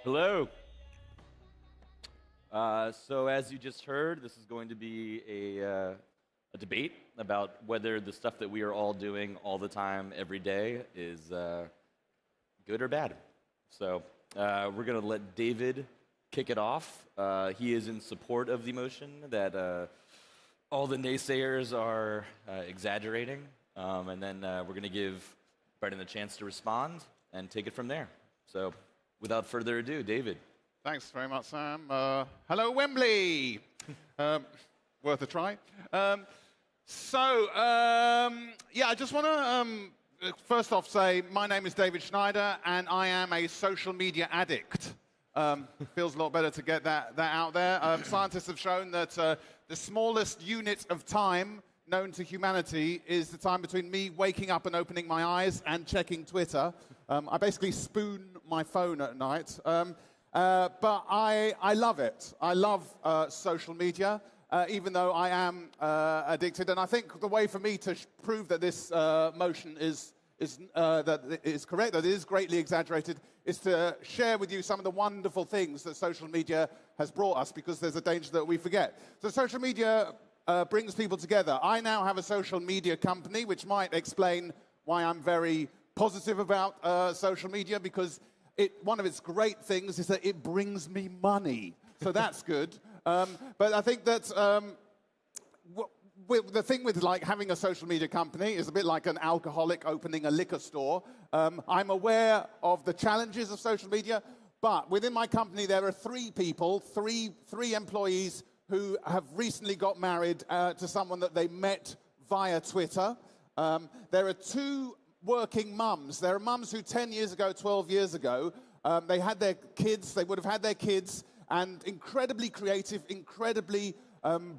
Hello. So as you just heard, this is going to be a debate about whether the stuff that we are all doing all the time, every day, is good or bad. So we're going to let David kick it off. He is in support of the motion that all the naysayers are exaggerating, and then we're going to give Brendan a chance to respond and take it from there. So without further ado, David. Thanks very much, Sam. Hello, Wembley. Worth a try. Yeah, I just want to first off say my name is David Schneider, and I am a social media addict. Feels a lot better to get that out there. Scientists have shown that the smallest unit of time known to humanity is the time between me waking up and opening my eyes and checking Twitter. I basically spoon my phone at night. But I love it. I love social media, even though I am addicted. And I think the way for me to prove that this motion is correct, that it is greatly exaggerated, is to share with you some of the wonderful things that social media has brought us, because there's a danger that we forget. So social media brings people together. I now have a social media company, which might explain why I'm very positive about social media, because one of its great things is that it brings me money. So that's good. But I think that the thing with like having a social media company is a bit like an alcoholic opening a liquor store. I'm aware of the challenges of social media, but within my company there are three employees who have recently got married to someone that they met via Twitter. There are two working mums. There are mums who 10 years ago, 12 years ago, they had their kids, they would have had their kids, and incredibly creative, incredibly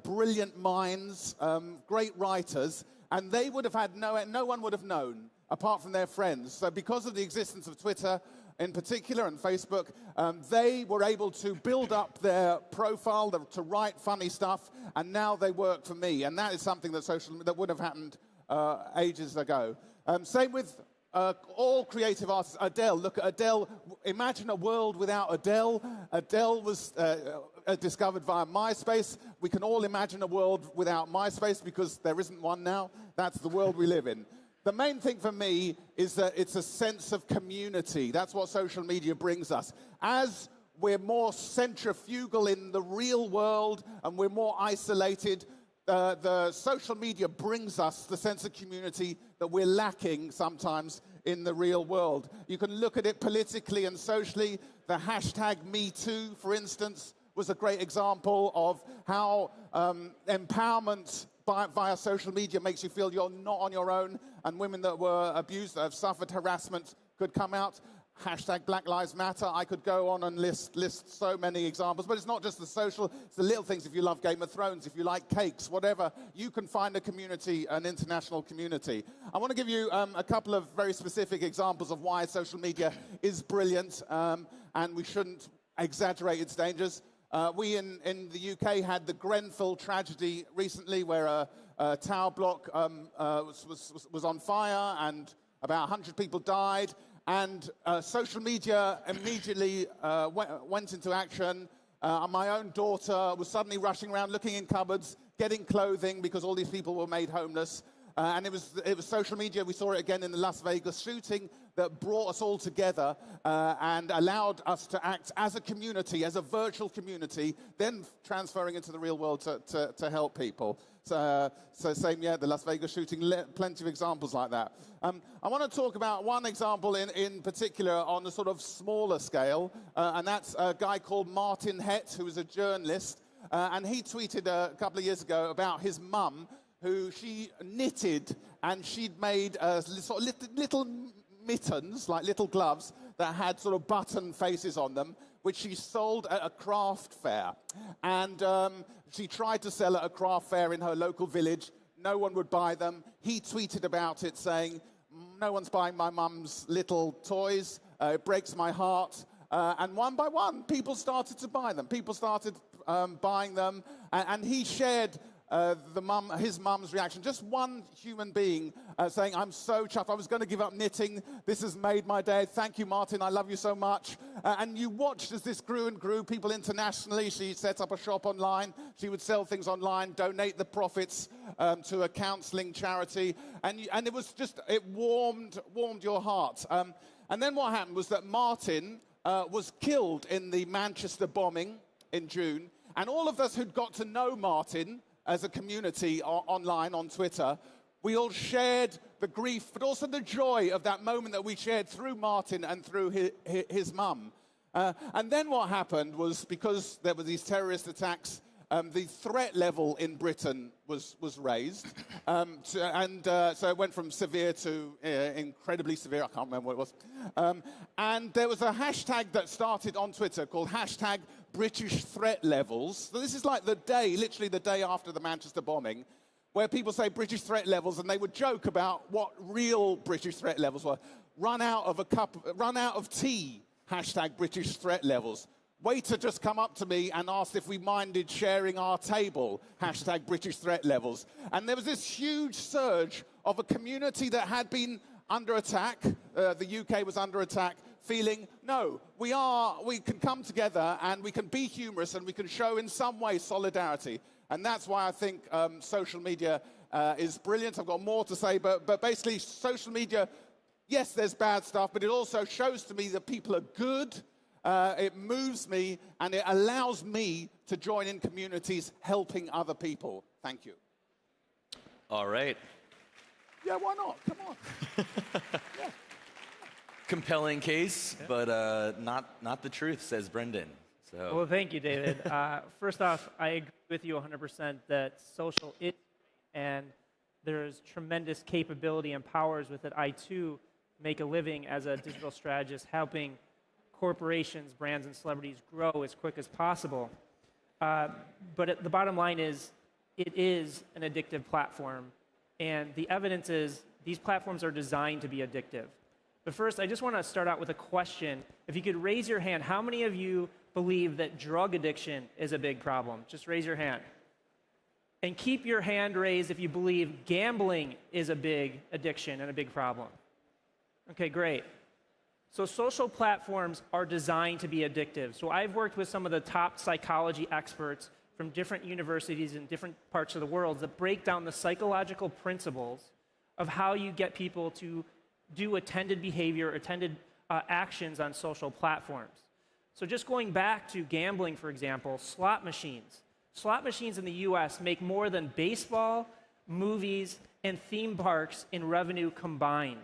brilliant minds, great writers, and they would have had no one would have known apart from their friends. So because of the existence of Twitter in particular and Facebook, they were able to build up their profile, to write funny stuff, and now they work for me. And that is something that would have happened ages ago. Same with all creative artists. Adele, look at Adele. Imagine a world without Adele. Adele was discovered via MySpace. We can all imagine a world without MySpace because there isn't one now. That's the world we live in. The main thing for me is that it's a sense of community. That's what social media brings us. As we're more centrifugal in the real world and we're more isolated, the social media brings us the sense of community that we're lacking sometimes in the real world. You can look at it politically and socially. The hashtag #MeToo, for instance, was a great example of how empowerment via social media makes you feel you're not on your own, and women that were abused, that have suffered harassment, could come out. Hashtag Black Lives Matter. I could go on and list so many examples, but it's not just the social, it's the little things. If you love Game of Thrones, if you like cakes, whatever, you can find a community, an international community. I want to give you a couple of very specific examples of why social media is brilliant, and we shouldn't exaggerate its dangers. We in the UK had the Grenfell tragedy recently, where a tower block was on fire and about 100 people died. And social media immediately went into action. My own daughter was suddenly rushing around, looking in cupboards, getting clothing because all these people were made homeless. And it was social media. We saw it again in the Las Vegas shooting that brought us all together and allowed us to act as a community, as a virtual community, then transferring into the real world to help people. So same, yeah, the Las Vegas shooting, plenty of examples like that. I want to talk about one example in particular on a sort of smaller scale, and that's a guy called Martin Hett, who is a journalist, and he tweeted a couple of years ago about his mum, who she knitted, and she'd made sort of little mittens, like little gloves, that had sort of button faces on them, which she sold at a craft fair. And she tried to sell at a craft fair in her local village. No one would buy them. He tweeted about it saying, "No one's buying my mum's little toys. It breaks my heart." And one by one, people started to buy them. People started buying them. And he shared his mum's reaction. Just one human being saying, I'm so chuffed. I was going to give up knitting. This has made my day. Thank you, Martin. I love you so much. And you watched as this grew and grew. People internationally. She set up a shop online. She would sell things online, donate the profits to a counseling charity. And it was just, it warmed your heart. And then what happened was that Martin was killed in the Manchester bombing in June. And all of us who'd got to know Martin as a community online on Twitter, we all shared the grief, but also the joy of that moment that we shared through Martin and through his mum. And then what happened was, because there were these terrorist attacks, the threat level in Britain was raised. So it went from severe to incredibly severe. I can't remember what it was. And there was a hashtag that started on Twitter called hashtag British threat levels. So this is like the day, literally the day after the Manchester bombing, where people say British threat levels, and they would joke about what real British threat levels were. Run out of tea, hashtag British threat levels. Waiter just come up to me and asked if we minded sharing our table, hashtag British threat levels. And there was this huge surge of a community that had been under attack, the UK was under attack, feeling, no, we can come together and we can be humorous and we can show in some way solidarity. And that's why I think social media is brilliant. I've got more to say, but basically social media, yes, there's bad stuff, but it also shows to me that people are good. It moves me, and it allows me to join in communities helping other people. Thank you. All right. Yeah, why not? Come on. Yeah. Compelling case, but not the truth, says Brendan. So. Well, thank you, David. First off, I agree with you 100% that social is, and there's tremendous capability and powers with it. I, too, make a living as a digital strategist, helping corporations, brands, and celebrities grow as quick as possible. But the bottom line is, it is an addictive platform. And the evidence is these platforms are designed to be addictive. But first, I just want to start out with a question. If you could raise your hand, how many of you believe that drug addiction is a big problem? Just raise your hand. And keep your hand raised if you believe gambling is a big addiction and a big problem. Okay, great. So social platforms are designed to be addictive. So I've worked with some of the top psychology experts from different universities in different parts of the world that break down the psychological principles of how you get people to do attended behavior, attended actions on social platforms. So just going back to gambling, for example, slot machines. Slot machines in the US make more than baseball, movies, and theme parks in revenue combined.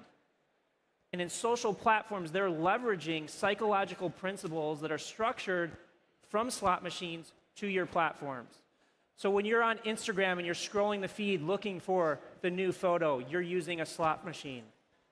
And in social platforms, they're leveraging psychological principles that are structured from slot machines to your platforms. So when you're on Instagram and you're scrolling the feed looking for the new photo, you're using a slot machine.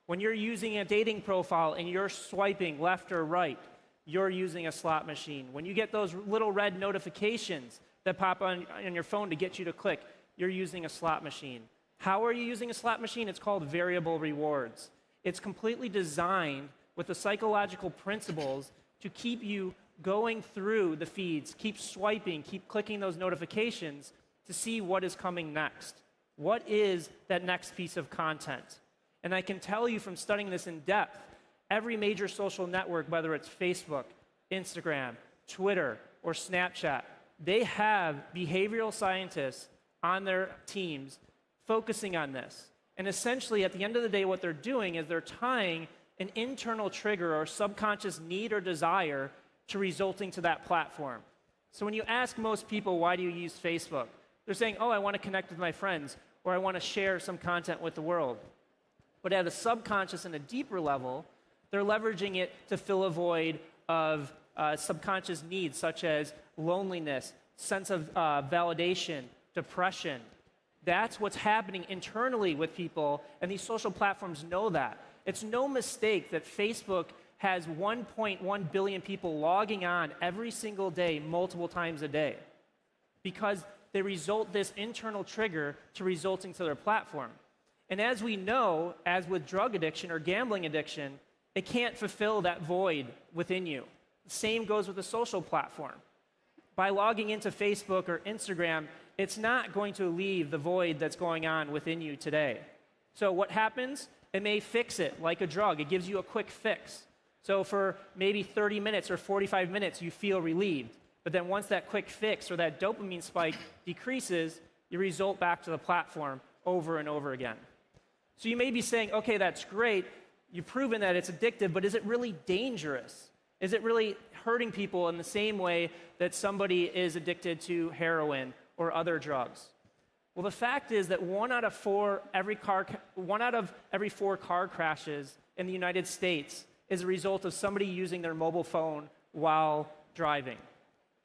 When you're using a dating profile and you're swiping left or right, you're using a slot machine. When you get those little red notifications that pop on your phone to get you to click, you're using a slot machine. How are you using a slot machine? It's called variable rewards. It's completely designed with the psychological principles to keep you going through the feeds, keep swiping, keep clicking those notifications to see what is coming next. What is that next piece of content? And I can tell you from studying this in depth, every major social network, whether it's Facebook, Instagram, Twitter, or Snapchat, they have behavioral scientists on their teams focusing on this. And essentially, at the end of the day, what they're doing is they're tying an internal trigger or subconscious need or desire to resulting to that platform. So when you ask most people, why do you use Facebook? They're saying, oh, I want to connect with my friends, or I want to share some content with the world. But at a subconscious and a deeper level, they're leveraging it to fill a void of subconscious needs, such as loneliness, sense of validation, depression. That's what's happening internally with people, and these social platforms know that. It's no mistake that Facebook has 1.1 billion people logging on every single day, multiple times a day, because they result this internal trigger to resulting to their platform. And as we know, as with drug addiction or gambling addiction, it can't fulfill that void within you. The same goes with a social platform. By logging into Facebook or Instagram, it's not going to alleviate the void that's going on within you today. So what happens? It may fix it like a drug. It gives you a quick fix. So for maybe 30 minutes or 45 minutes, you feel relieved. But then once that quick fix or that dopamine spike decreases, you result back to the platform over and over again. So you may be saying, okay, that's great. You've proven that it's addictive, but is it really dangerous? Is it really hurting people in the same way that somebody is addicted to heroin or other drugs? Well, the fact is that one out of every four car crashes in the United States is a result of somebody using their mobile phone while driving.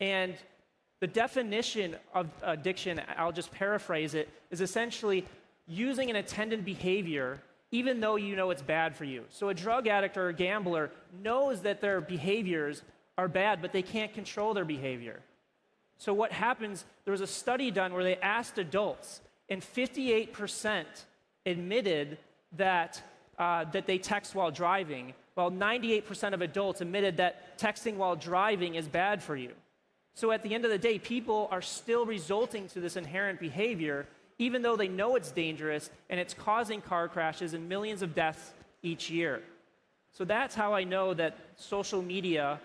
And the definition of addiction, I'll just paraphrase it, is essentially using an attendant behavior even though you know it's bad for you. So a drug addict or a gambler knows that their behaviors are bad, but they can't control their behavior. So what happens, there was a study done where they asked adults, and 58% admitted that they text while driving, while 98% of adults admitted that texting while driving is bad for you. So at the end of the day, people are still resulting to this inherent behavior, even though they know it's dangerous and it's causing car crashes and millions of deaths each year. So that's how I know that social media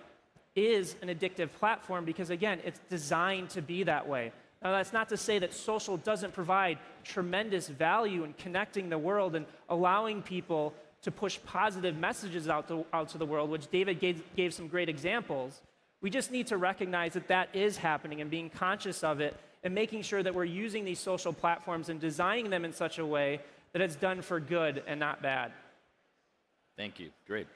is an addictive platform, because again, it's designed to be that way. Now, that's not to say that social doesn't provide tremendous value in connecting the world and allowing people to push positive messages out to the world, which David gave some great examples. We just need to recognize that that is happening and being conscious of it and making sure that we're using these social platforms and designing them in such a way that it's done for good and not bad. Thank you. Great.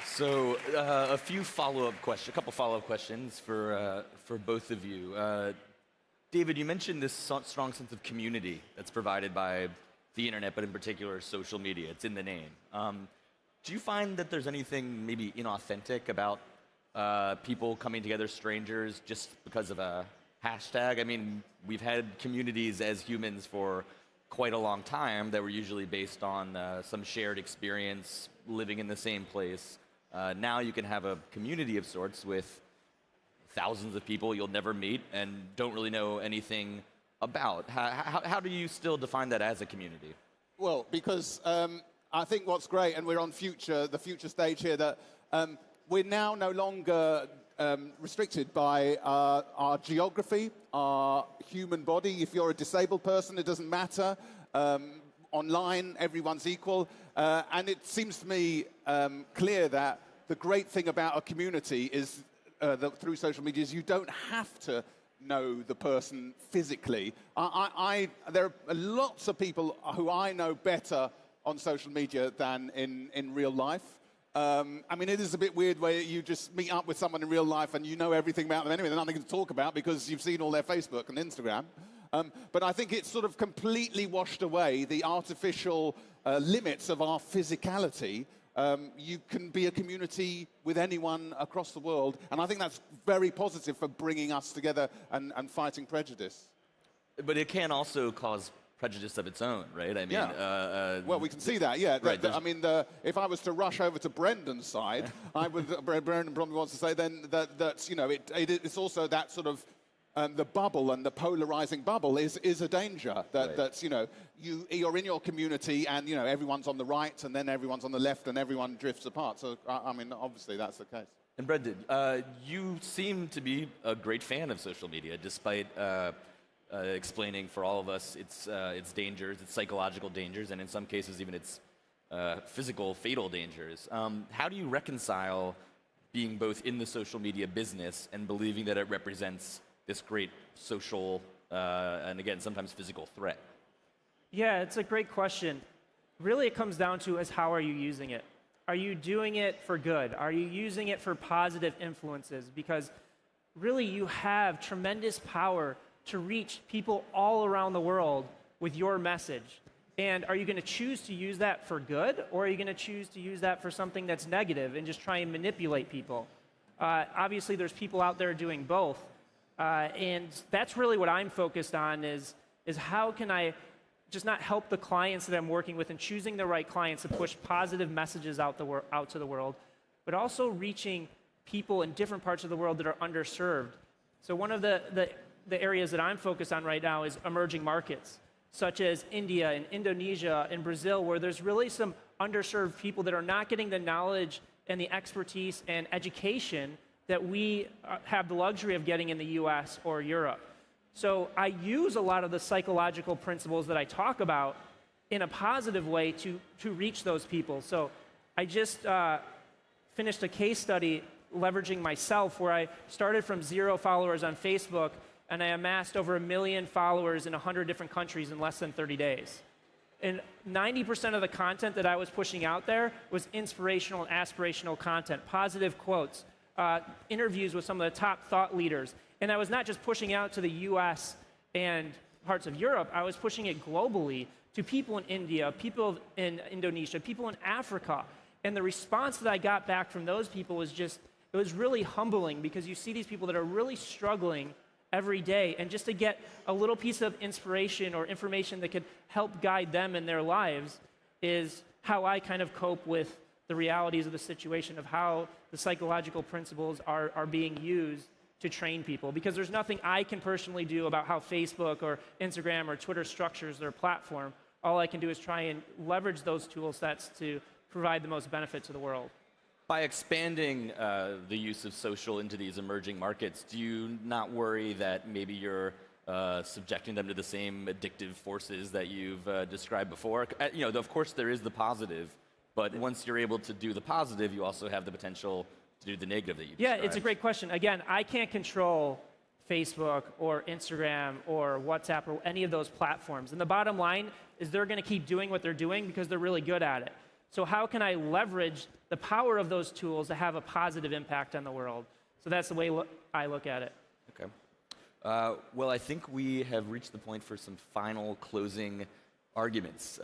So a couple follow-up questions for both of you. David, you mentioned this strong sense of community that's provided by the internet, but in particular social media. It's in the name. Do you find that there's anything maybe inauthentic about people coming together, strangers, just because of a hashtag? I mean, we've had communities as humans for quite a long time that were usually based on some shared experience, living in the same place. Now you can have a community of sorts with thousands of people you'll never meet and don't really know anything about. How do you still define that as a community? Well, because I think what's great, and we're on the future stage here, that we're now no longer restricted by our geography, our human body. If you're a disabled person, it doesn't matter. Online, everyone's equal. And it seems to me clear that the great thing about a community is through social media is you don't have to know the person physically. There are lots of people who I know better on social media than in real life. I mean, it is a bit weird where you just meet up with someone in real life and you know everything about them anyway. There's nothing to talk about because you've seen all their Facebook and Instagram. But I think it's sort of completely washed away the artificial limits of our physicality. You can be a community with anyone across the world, and I think that's very positive for bringing us together and fighting prejudice. But it can also cause prejudice of its own, right? I mean, yeah. Well, we can see that, yeah. Right, I mean, if I was to rush over to Brendan's side, Brendan probably wants to say then that you know, it's also that sort of the bubble and the polarizing bubble is a danger. That's, you know, you're in your community and, you know, everyone's on the right and then everyone's on the left and everyone drifts apart. So, I mean, obviously that's the case. And Brendan, you seem to be a great fan of social media, despite explaining for all of us its dangers, its psychological dangers, and in some cases even its physical, fatal dangers. How do you reconcile being both in the social media business and believing that it represents this great social and, again, sometimes physical threat? Yeah, it's a great question. Really, it comes down to is how are you using it? Are you doing it for good? Are you using it for positive influences? Because really, you have tremendous power to reach people all around the world with your message. And are you going to choose to use that for good, or are you going to choose to use that for something that's negative and just try and manipulate people? Obviously, there's people out there doing both. And that's really what I'm focused on is how can I just not help the clients that I'm working with and choosing the right clients to push positive messages out to the world, but also reaching people in different parts of the world that are underserved. So one of the areas that I'm focused on right now is emerging markets, such as India and Indonesia and Brazil, where there's really some underserved people that are not getting the knowledge and the expertise and education that we have the luxury of getting in the US or Europe. So I use a lot of the psychological principles that I talk about in a positive way to reach those people. So I just finished a case study leveraging myself where I started from 0 followers on Facebook and I amassed over 1 million followers in 100 different countries in less than 30 days. And 90% of the content that I was pushing out there was inspirational and aspirational content, positive quotes, interviews with some of the top thought leaders. And I was not just pushing out to the US and parts of Europe, I was pushing it globally to people in India, people in Indonesia, people in Africa. And the response that I got back from those people was just, it was really humbling because you see these people that are really struggling every day, and just to get a little piece of inspiration or information that could help guide them in their lives is how I kind of cope with the realities of the situation of how the psychological principles are being used to train people. Because there's nothing I can personally do about how Facebook or Instagram or Twitter structures their platform. All I can do is try and leverage those tool sets to provide the most benefit to the world. By expanding the use of social into these emerging markets, do you not worry that maybe you're subjecting them to the same addictive forces that you've described before? You know, of course, there is the positive, but once you're able to do the positive, you also have the potential to do the negative that you described. Yeah, it's a great question. Again, I can't control Facebook or Instagram or WhatsApp or any of those platforms. And the bottom line is they're going to keep doing what they're doing because they're really good at it. So how can I leverage the power of those tools to have a positive impact on the world? So that's the way I look at it. Okay. Well, I think we have reached the point for some final closing arguments.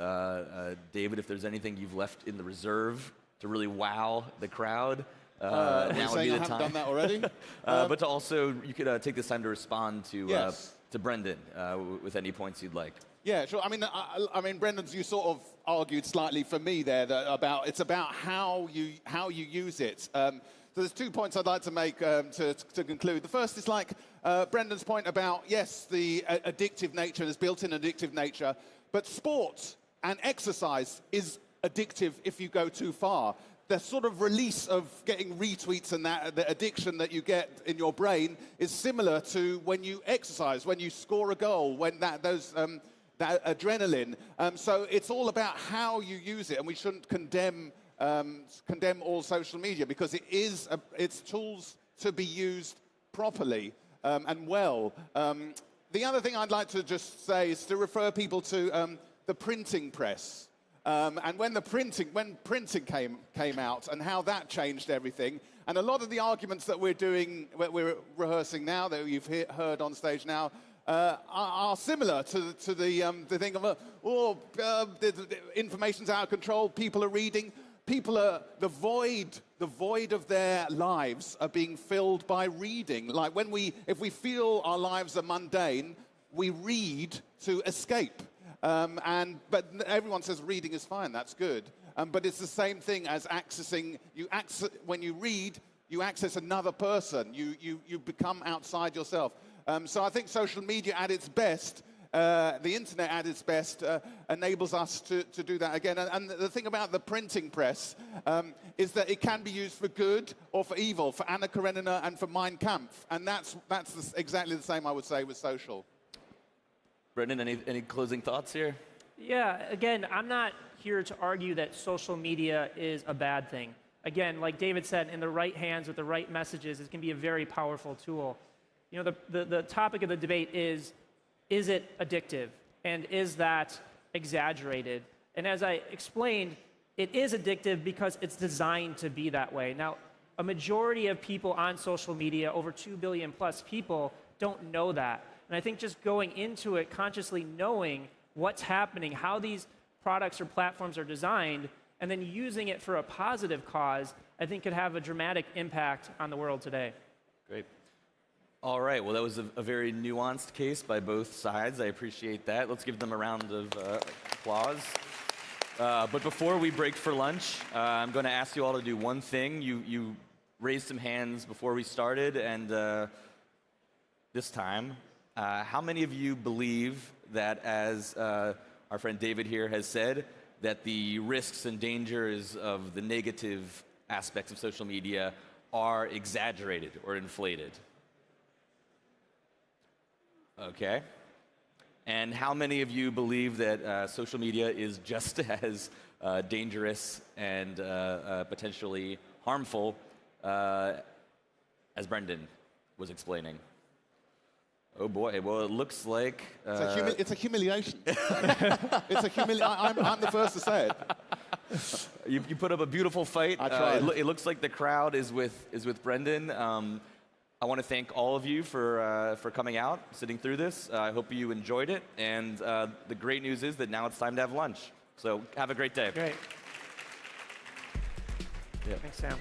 David, if there's anything you've left in the reserve to really wow the crowd, now would be the time. I haven't done that already? But to also, you could take this time to respond to Yes. to Brendan with any points you'd like. Yeah, sure. I mean, Brendan's, you sort of argued slightly for me there that it's about how you use it. So there's 2 points I'd like to make to conclude. The first is like Brendan's point about, yes, the addictive nature, there's built-in addictive nature, but sport and exercise is addictive if you go too far. The sort of release of getting retweets and that, the addiction that you get in your brain is similar to when you exercise, when you score a goal, when that adrenaline. So it's all about how you use it, and we shouldn't condemn all social media because it's tools to be used properly and well. The other thing I'd like to just say is to refer people to the printing press. And when printing came out and how that changed everything, and a lot of the arguments that we're rehearsing now, that you've heard on stage now, are similar to the thing of the information's out of control. People are reading. People are the void of their lives are being filled by reading. Like if we feel our lives are mundane, we read to escape. But everyone says reading is fine. That's good. But it's the same thing as accessing. When you read, you access another person. You become outside yourself. So I think social media at its best, the internet at its best, enables us to do that again. And the thing about the printing press is that it can be used for good or for evil, for Anna Karenina and for Mein Kampf. And that's exactly the same, I would say, with social. Brendan, any closing thoughts here? Yeah, again, I'm not here to argue that social media is a bad thing. Again, like David said, in the right hands with the right messages, it can be a very powerful tool. You know, the topic of the debate is it addictive? And is that exaggerated? And as I explained, it is addictive because it's designed to be that way. Now, a majority of people on social media, over 2 billion plus people, don't know that. And I think just going into it, consciously knowing what's happening, how these products or platforms are designed, and then using it for a positive cause, I think could have a dramatic impact on the world today. Great. All right, well, that was a very nuanced case by both sides. I appreciate that. Let's give them a round of applause. But before we break for lunch, I'm going to ask you all to do one thing. You raised some hands before we started, and this time, how many of you believe that, as our friend David here has said, that the risks and dangers of the negative aspects of social media are exaggerated or inflated? Okay. And how many of you believe that social media is just as dangerous and potentially harmful as Brendan was explaining? Oh boy, well it looks like... it's a humiliation. I'm the first to say it. You put up a beautiful fight. I tried. It looks like the crowd is with Brendan. I want to thank all of you for coming out, sitting through this. I hope you enjoyed it. And the great news is that now it's time to have lunch. So have a great day. Great. Thanks, Sam.